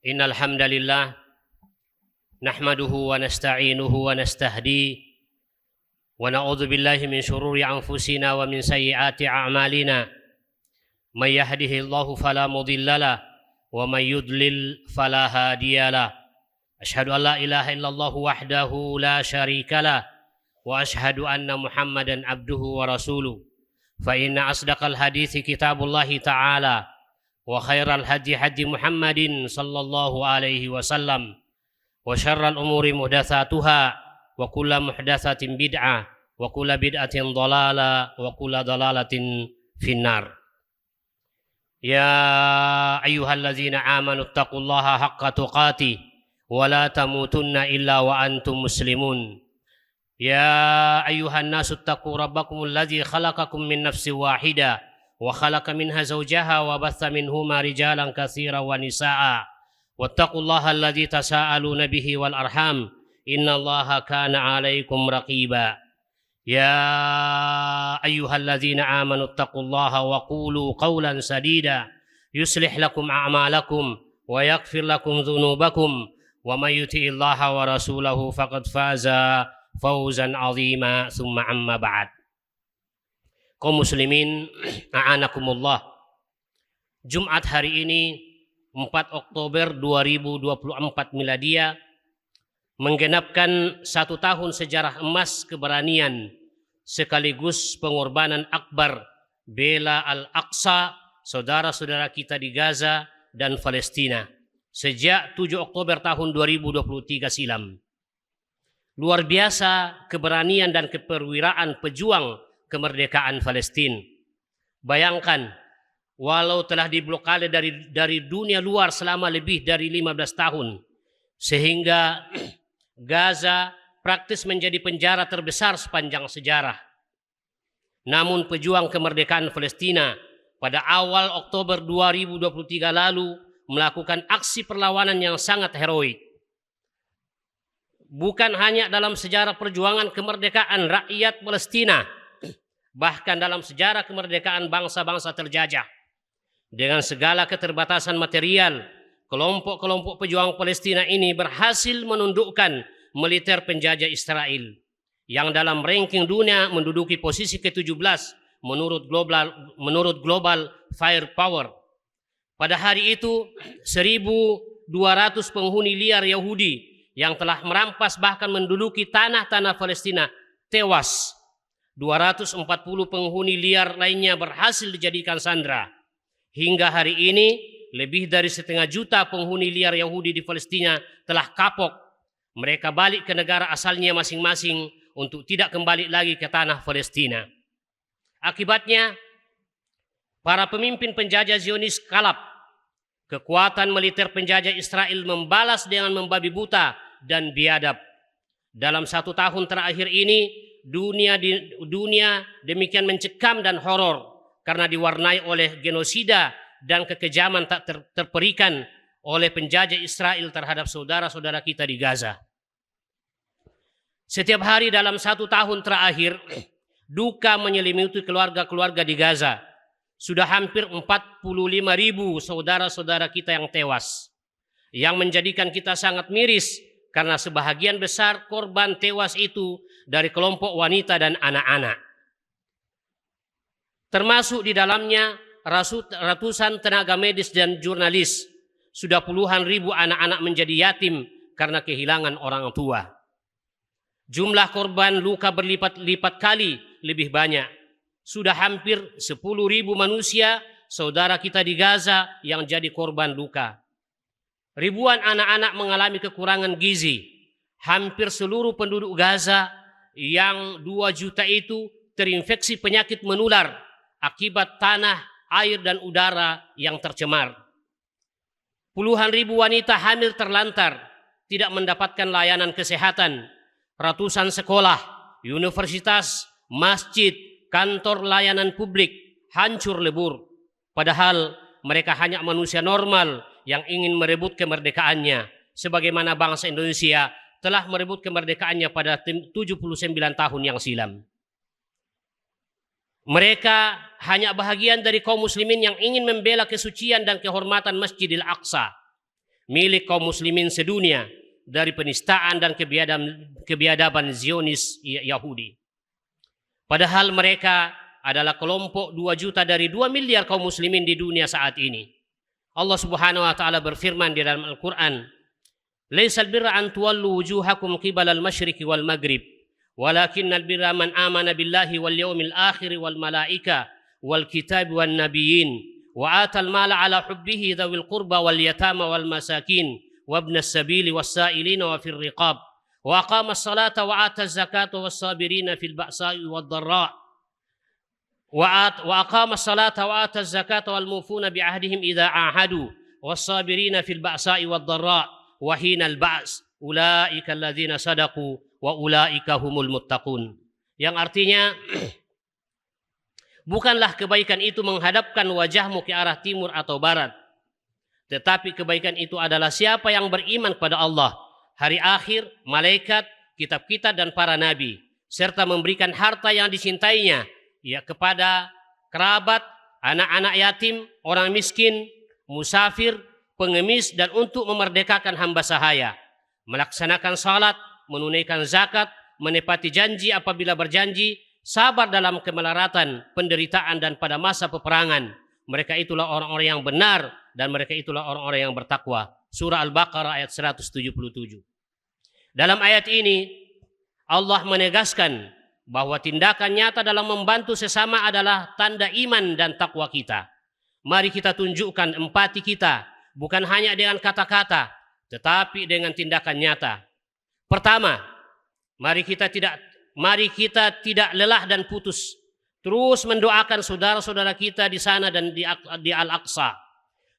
Innal hamdalillah nahmaduhu wa nasta'inuhu wa nastahdi wa na'udzu billahi min shururi anfusina wa min sayyiati a'malina. May yahdihillahu fala mudhillalah wa may yudlil fala hadiyalah. Asyhadu an la ilaha illallah wahdahu la syarikalah wa asyhadu anna Muhammadan abduhu wa rasuluh. Fa inna asdaqal hadithi kitabullahi ta'ala wa khairal hadi hadi Muhammadin sallallahu alaihi wasallam wa syarral umuri muhdatsatuha wa kullu muhdatsatin bid'ah wa kullu bid'atin dhalalah wa kullu dhalalatin finnar. Ya ayyuhalladzina amanu taqullaha haqqa tuqatih wa la tamutunna illa wa antum muslimun. Ya ayyuhan nasu taqu rabbakumul ladzi khalaqakum min nafsin wahidah wa khalaqa minha zawjaha wa batha minhuma rijalan katsiran wa nisaa wattaqullaha alladzi tasaaluna bihi wal arham innallaha kana 'alaikum raqiba. Ya ayyuhalladzina amanu taqullaha wa qulu qawlan sadida yuslih lakum a'malakum wa yaghfir lakum dhunubakum wa may yuti'illaha wa rasulahu faqad faza fawzan 'azima. Tsumma amma ba'd. Kaum muslimin a'anakumullah. Jumat hari ini 4 Oktober 2024 miladia menggenapkan 1 tahun sejarah emas keberanian sekaligus pengorbanan akbar bela Al-Aqsa, saudara-saudara kita di Gaza dan Palestina sejak 7 Oktober tahun 2023 silam. Luar biasa keberanian dan keperwiraan pejuang kemerdekaan Palestina. Bayangkan, walau telah diblokade dari dunia luar selama lebih dari 15 tahun, sehingga Gaza praktis menjadi penjara terbesar sepanjang sejarah. Namun pejuang kemerdekaan Palestina pada awal Oktober 2023 lalu melakukan aksi perlawanan yang sangat heroik. Bukan hanya dalam sejarah perjuangan kemerdekaan rakyat Palestina, bahkan dalam sejarah kemerdekaan bangsa-bangsa terjajah. Dengan segala keterbatasan material, kelompok-kelompok pejuang Palestina ini berhasil menundukkan militer penjajah Israel yang dalam ranking dunia menduduki posisi ke-17 menurut global firepower. Pada hari itu 1.200 penghuni liar Yahudi yang telah merampas bahkan menduduki tanah-tanah Palestina tewas. 240 penghuni liar lainnya berhasil dijadikan sandera. Hingga hari ini lebih dari 500.000 penghuni liar Yahudi di Palestina telah kapok. Mereka balik ke negara asalnya masing-masing untuk tidak kembali lagi ke tanah Palestina. Akibatnya, para pemimpin penjajah Zionis kalap. Kekuatan militer penjajah Israel membalas dengan membabi buta dan biadab. Dalam 1 tahun terakhir ini, dunia demikian mencekam dan horor karena diwarnai oleh genosida dan kekejaman tak terperikan oleh penjajah Israel terhadap saudara-saudara kita di Gaza. Setiap hari dalam 1 tahun terakhir, duka menyelimuti keluarga-keluarga di Gaza. Sudah hampir 45.000 saudara-saudara kita yang tewas, yang menjadikan kita sangat miris karena sebahagian besar korban tewas itu dari kelompok wanita dan anak-anak. Termasuk di dalamnya ratusan tenaga medis dan jurnalis. Sudah puluhan ribu anak-anak menjadi yatim karena kehilangan orang tua. Jumlah korban luka berlipat-lipat kali lebih banyak. Sudah hampir 10.000 manusia, saudara kita di Gaza yang jadi korban luka. Ribuan anak-anak mengalami kekurangan gizi. Hampir seluruh penduduk Gaza yang 2 juta itu terinfeksi penyakit menular akibat tanah, air, dan udara yang tercemar. Puluhan ribu wanita hamil terlantar, tidak mendapatkan layanan kesehatan. Ratusan sekolah, universitas, masjid, kantor layanan publik hancur lebur. Padahal mereka hanya manusia normal yang ingin merebut kemerdekaannya, sebagaimana bangsa Indonesia telah merebut kemerdekaannya pada 79 tahun yang silam. Mereka hanya bahagian dari kaum muslimin yang ingin membela kesucian dan kehormatan Masjidil Aqsa. milik kaum muslimin sedunia dari penistaan dan kebiadaban Zionis Yahudi. Padahal mereka adalah kelompok 2 juta dari 2 miliar kaum muslimin di dunia saat ini. Allah Subhanahu wa taala berfirman di dalam Al-Qur'an, "Laisal birra an tuwallu wujuhakum qibalal masyriqi wal maghrib, walakinnal birra man amana billahi wal yawmil akhir wal malaika wal kitab wan nabiyyin wa atal mala ala hubbihi dzawil qurba wal yatama wal masakin wa ibnas sabili was sa'ilina wa fir riqab wa aqamas salata wa ataz zakata was sabirina fil ba'sa'i wad dharra wa aqamas salata wa ataz zakata wal mufuna bi ahdihim idza ahadu was sabirina fil ba'sa'i wad dharra wa hinal ba's ulaika alladzina sadaqu wa ulaika humul muttaqun." Yang artinya bukanlah kebaikan itu menghadapkan wajahmu ke arah timur atau barat, tetapi kebaikan itu adalah siapa yang beriman kepada Allah, hari akhir, malaikat, kitab-kitab dan para nabi, serta memberikan harta yang dicintainya ya kepada kerabat, anak-anak yatim, orang miskin, musafir, pengemis, dan untuk memerdekakan hamba sahaya, melaksanakan salat, menunaikan zakat, menepati janji apabila berjanji, sabar dalam kemelaratan, penderitaan dan pada masa peperangan. Mereka itulah orang-orang yang benar dan mereka itulah orang-orang yang bertakwa. Surah Al-Baqarah ayat 177. Dalam ayat ini Allah menegaskan bahwa tindakan nyata dalam membantu sesama adalah tanda iman dan takwa kita. Mari kita tunjukkan empati kita, bukan hanya dengan kata-kata, tetapi dengan tindakan nyata. Pertama, mari kita tidak lelah dan putus, terus mendoakan saudara-saudara kita di sana dan di Al-Aqsa.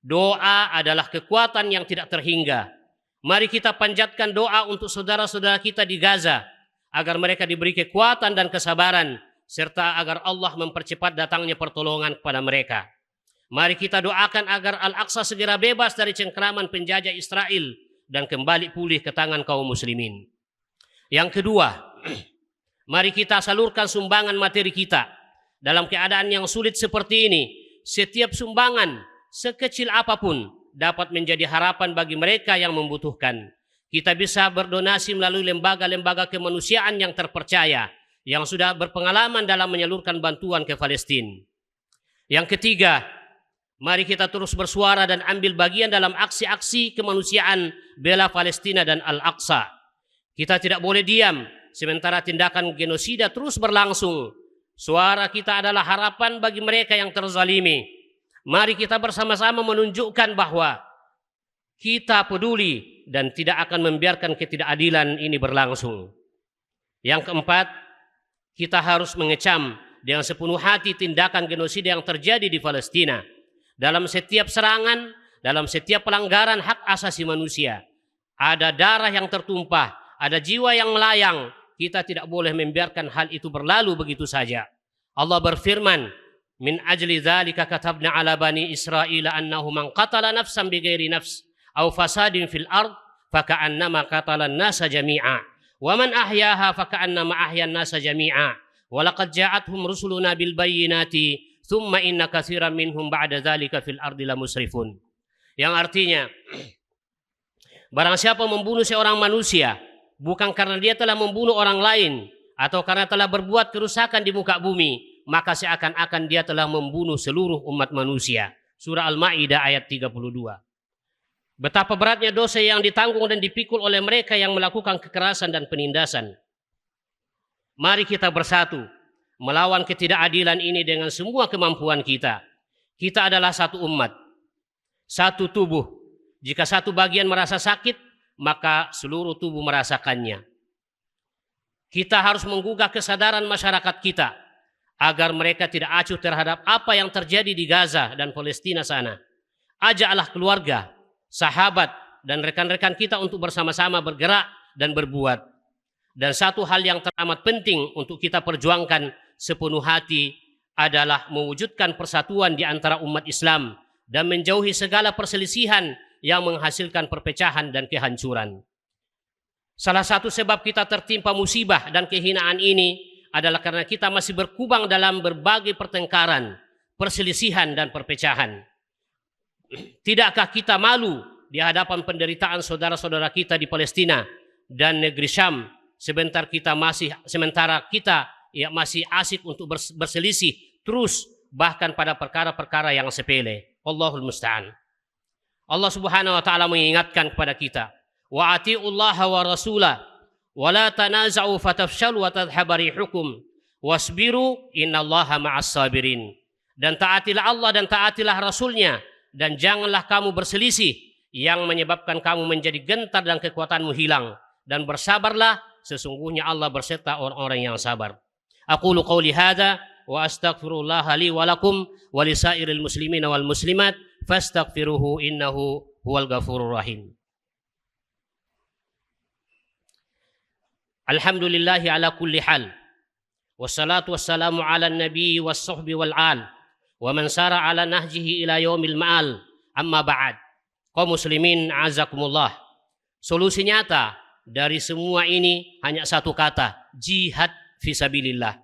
Doa adalah kekuatan yang tidak terhingga. Mari kita panjatkan doa untuk saudara-saudara kita di Gaza, agar mereka diberi kekuatan dan kesabaran, serta agar Allah mempercepat datangnya pertolongan kepada mereka. Mari kita doakan agar Al-Aqsa segera bebas dari cengkeraman penjajah Israel dan kembali pulih ke tangan kaum muslimin. Yang kedua, mari kita salurkan sumbangan materi kita. Dalam keadaan yang sulit seperti ini, setiap sumbangan sekecil apapun dapat menjadi harapan bagi mereka yang membutuhkan. Kita bisa berdonasi melalui lembaga-lembaga kemanusiaan yang terpercaya, yang sudah berpengalaman dalam menyalurkan bantuan ke Palestina. Yang ketiga, mari kita terus bersuara dan ambil bagian dalam aksi-aksi kemanusiaan bela Palestina dan Al-Aqsa. Kita tidak boleh diam sementara tindakan genosida terus berlangsung. Suara kita adalah harapan bagi mereka yang terzalimi. Mari kita bersama-sama menunjukkan bahwa kita peduli dan tidak akan membiarkan ketidakadilan ini berlangsung. Yang keempat, kita harus mengecam dengan sepenuh hati tindakan genosida yang terjadi di Palestina. Dalam setiap serangan, dalam setiap pelanggaran hak asasi manusia, ada darah yang tertumpah, ada jiwa yang melayang. Kita tidak boleh membiarkan hal itu berlalu begitu saja. Allah berfirman, "Min ajli dzalika katabna ala bani Israila annahu man qatala nafsan bighairi nafs aw fasadin fil ard faka'annama qatala an-nasa jami'a wa man ahyaha faka'annama ahya an-nasa jami'a wa laqad ja'atuhum rusuluna bil bayyinati thumma inna katsiran minhum ba'da dzalika fil ardi lamusrifun." Yang artinya, barang siapa membunuh seorang manusia bukan karena dia telah membunuh orang lain atau karena telah berbuat kerusakan di muka bumi, maka seakan-akan dia telah membunuh seluruh umat manusia. Surah Al-Ma'idah ayat 32. Betapa beratnya dosa yang ditanggung dan dipikul oleh mereka yang melakukan kekerasan dan penindasan. Mari kita bersatu melawan ketidakadilan ini dengan semua kemampuan kita. Kita adalah satu umat, satu tubuh. Jika satu bagian merasa sakit, maka seluruh tubuh merasakannya. Kita harus menggugah kesadaran masyarakat kita agar mereka tidak acuh terhadap apa yang terjadi di Gaza dan Palestina sana. Ajaklah keluarga, sahabat, dan rekan-rekan kita untuk bersama-sama bergerak dan berbuat. Dan satu hal yang teramat penting untuk kita perjuangkan sepenuh hati adalah mewujudkan persatuan di antara umat Islam dan menjauhi segala perselisihan yang menghasilkan perpecahan dan kehancuran. Salah satu sebab kita tertimpa musibah dan kehinaan ini adalah karena kita masih berkubang dalam berbagai pertengkaran, perselisihan dan perpecahan. Tidakkah kita malu di hadapan penderitaan saudara-saudara kita di Palestina dan negeri Syam, sementara kita masih asik untuk berselisih terus, bahkan pada perkara-perkara yang sepele. Allahul musta'an. Allah Subhanahu wa taala mengingatkan kepada kita, wa atiullaha wa rasulah wa la tanaza'u fatafshalu wa tadhhabu rihukum wasbiru innallaha ma'as sabirin. Dan taatilah Allah dan taatilah Rasulnya, dan janganlah kamu berselisih yang menyebabkan kamu menjadi gentar dan kekuatanmu hilang, dan bersabarlah, sesungguhnya Allah berserta orang-orang yang sabar. Aqulu qawli hadza wa astaghfirullaha li wa lakum wa lisairil muslimina wal muslimat fastaghfiruhu innahu huwal ghafurur rahim. Alhamdulillahi ala kulli hal. Wassalatu wassalamu ala nabi was sahbi wal al wa man sara ala nahjihi ila yaumil ma'al. Amma ba'd. Kaum muslimin azakumullah. Solusi nyata dari semua ini hanya satu kata, jihad fisabilillah.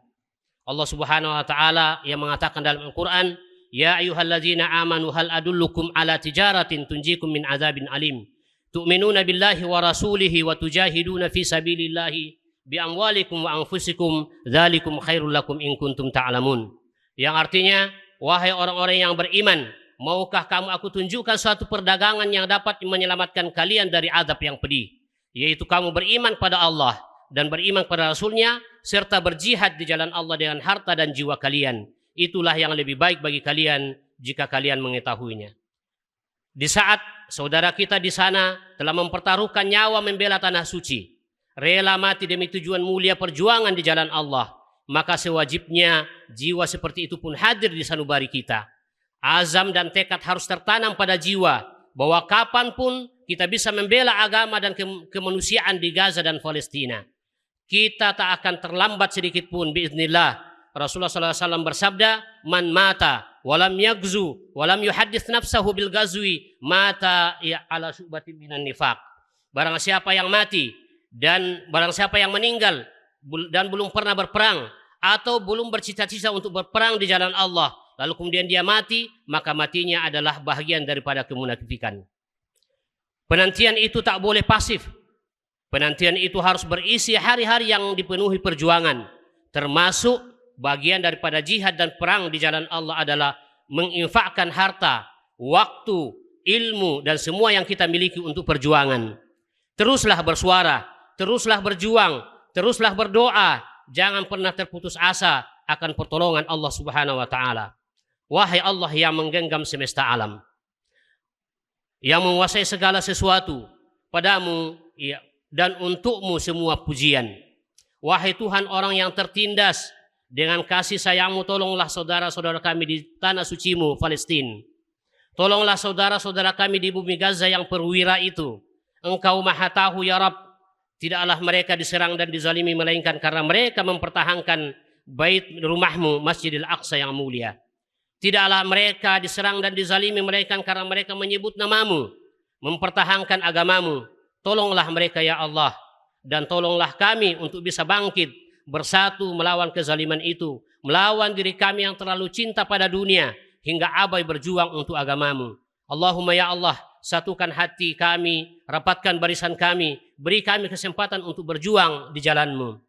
Allah Subhanahu wa taala yang mengatakan dalam Al-Qur'an, ya ayyuhalladzina amanu hal adullukum ala tijaratin tunjikum min azabin alim. Tu'minuna billahi wa rasulihi wa tujahiduna fi sabilillahi bi amwalikum wa anfusikum dzalikum khairul lakum in kuntum ta'lamun. Yang artinya, wahai orang-orang yang beriman, maukah kamu aku tunjukkan suatu perdagangan yang dapat menyelamatkan kalian dari azab yang pedih, yaitu kamu beriman pada Allah dan beriman pada Rasulnya, serta berjihad di jalan Allah dengan harta dan jiwa kalian. Itulah yang lebih baik bagi kalian jika kalian mengetahuinya. Di saat saudara kita di sana telah mempertaruhkan nyawa membela tanah suci, rela mati demi tujuan mulia perjuangan di jalan Allah, maka sewajibnya jiwa seperti itu pun hadir di sanubari kita. Azam dan tekad harus tertanam pada jiwa bahwa kapanpun kita bisa membela agama dan kemanusiaan di Gaza dan Palestina. Kita tak akan terlambat sedikit pun biiznillah. Rasulullah SAW bersabda, man mata walam yagzu walam yuhaddits nafsahu bil gazwi mata ya ala syubatin minan nifaq. Barang siapa yang mati dan barang siapa yang meninggal dan belum pernah berperang atau belum bercita-cita untuk berperang di jalan Allah, lalu kemudian dia mati, maka matinya adalah bahagian daripada kemunafikan. Penantian itu tak boleh pasif. Penantian itu harus berisi hari-hari yang dipenuhi perjuangan. Termasuk bagian daripada jihad dan perang di jalan Allah adalah menginfakkan harta, waktu, ilmu, dan semua yang kita miliki untuk perjuangan. Teruslah bersuara, teruslah berjuang, teruslah berdoa. Jangan pernah terputus asa akan pertolongan Allah Subhanahu wa taala. Wahai Allah yang menggenggam semesta alam, yang menguasai segala sesuatu, padamu dan untukmu semua pujian. Wahai Tuhan orang yang tertindas, dengan kasih sayangmu tolonglah saudara-saudara kami di tanah sucimu Palestina. Tolonglah saudara-saudara kami di bumi Gaza yang perwira itu. Engkau maha tahu ya Rabb, tidaklah mereka diserang dan dizalimi melainkan karena mereka mempertahankan bait rumahmu Masjidil Aqsa yang mulia. Tidaklah mereka diserang dan dizalimi melainkan karena mereka menyebut namamu, mempertahankan agamamu. Tolonglah mereka ya Allah, dan tolonglah kami untuk bisa bangkit bersatu melawan kezaliman itu, melawan diri kami yang terlalu cinta pada dunia hingga abai berjuang untuk agamamu. Allahumma ya Allah, satukan hati kami, rapatkan barisan kami, beri kami kesempatan untuk berjuang di jalanmu.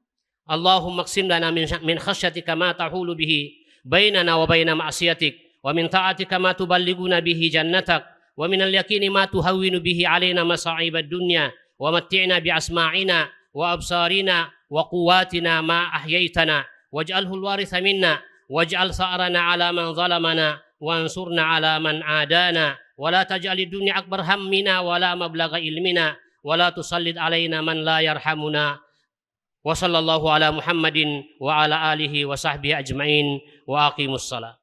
Allahumma qsim lana min khasyatika ma tahulu bihi bainana wa baina ma'siyatik, wa min ta'atika ma tuballighuna bihi jannatak, wa minal yaqini ma tuhawwinu bihi alaina masa'ibad dunya, wa matti'na bi asma'ina wa absarina wa quwwatina ma ahyaytana, waj'alhu al-waritha minna, waj'al tha'rana 'ala man zalamana, wansurna 'ala man 'adana, wa la taj'alid dunya akbar hammina wa la mablagha ilmina, wa la tusallid 'alaina man la yarhamuna. Wa sallallahu ala Muhammadin wa ala alihi wa sahbihi ajma'in wa aqimus salat.